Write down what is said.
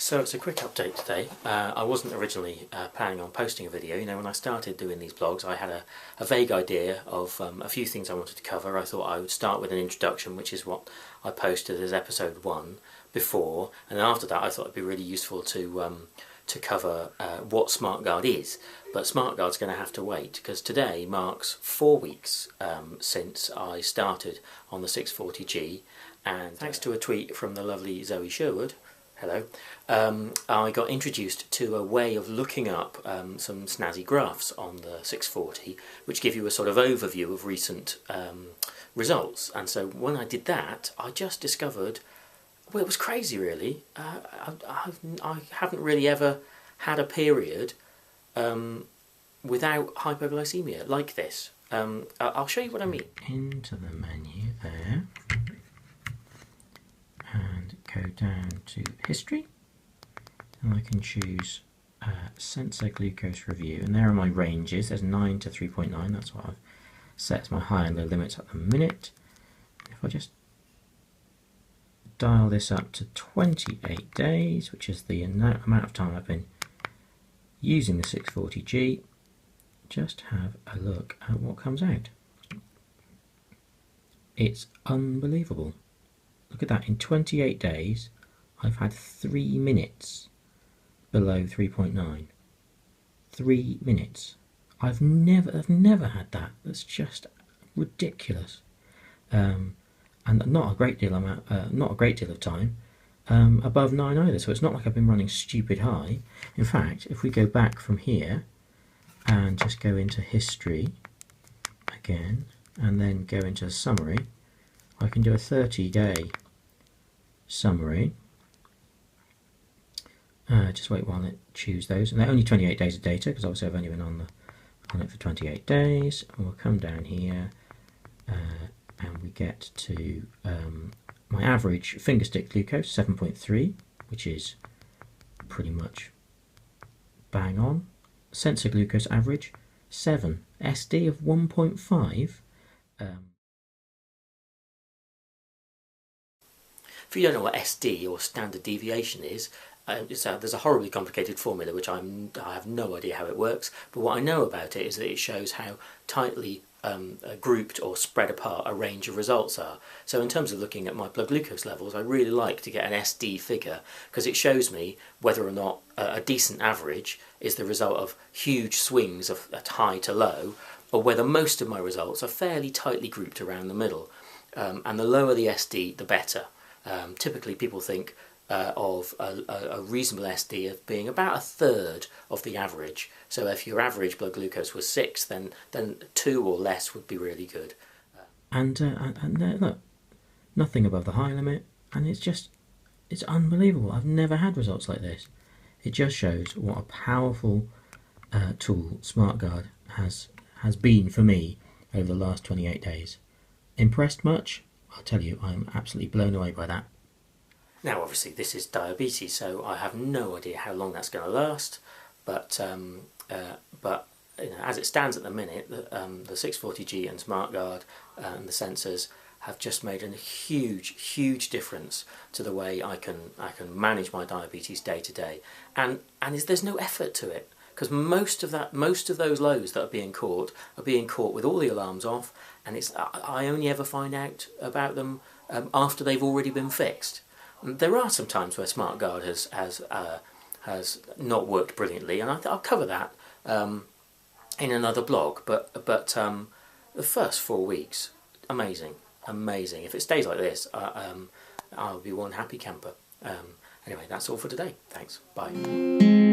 So it's a quick update today. I wasn't originally planning on posting a video. You know, when I started doing these blogs, I had a vague idea of a few things I wanted to cover. I thought I would start with an introduction, which is what I posted as episode 1 before, and then after that I thought it'd be really useful to cover what SmartGuard is. But SmartGuard's going to have to wait, because today marks 4 weeks since I started on the 640G, and thanks to a tweet from the lovely Zoe Sherwood, hello, I got introduced to a way of looking up some snazzy graphs on the 640 which give you a sort of overview of recent results. And so when I did that, I just discovered, well, it was crazy really. I haven't really ever had a period without hypoglycaemia like this. I'll show you what I mean. Into the menu there, and go down to history, and I can choose sensor glucose review, and there are my ranges. There's 9 to 3.9, that's what I've set as my high and low limits at the minute. If I just dial this up to 28 days, which is the amount of time I've been using the 640G, just have a look at what comes out. It's unbelievable. Look at that, in 28 days I've had 3 minutes below 3.9. 3 minutes. I've never had that. That's just ridiculous. And not a great deal of time above 9 either. So it's not like I've been running stupid high. In fact, if we go back from here and just go into history again, and then go into summary, I can do a 30-day summary. Just wait while it chooses those, and they're only 28 days of data, because obviously I've only been on it for 28 days. And we'll come down here, and we get to my average fingerstick glucose, 7.3, which is pretty much bang on. Sensor glucose average, 7. SD of 1.5. If you don't know what SD, or standard deviation, is, there's a horribly complicated formula which I have no idea how it works, but what I know about it is that it shows how tightly grouped or spread apart a range of results are. So in terms of looking at my blood glucose levels, I really like to get an SD figure, because it shows me whether or not a decent average is the result of huge swings of at high to low, or whether most of my results are fairly tightly grouped around the middle. And the lower the SD, the better. Typically people think of a reasonable SD of being about a third of the average. So if your average blood glucose was 6, then 2 or less would be really good. And look, nothing above the high limit, and it's unbelievable. I've never had results like this. It just shows what a powerful tool SmartGuard has been for me over the last 28 days. Impressed much? I'll tell you, I'm absolutely blown away by that. Now obviously this is diabetes, so I have no idea how long that's going to last, but you know, as it stands at the minute, the 640G and SmartGuard and the sensors have just made a huge difference to the way I can manage my diabetes day to day, and there's no effort to it, because most of those lows that are being caught with all the alarms off, and I only ever find out about them after they've already been fixed. There are some times where SmartGuard has not worked brilliantly, and I'll cover that in another blog. But the first 4 weeks, amazing. If it stays like this, I'll be one happy camper. Anyway, that's all for today. Thanks. Bye.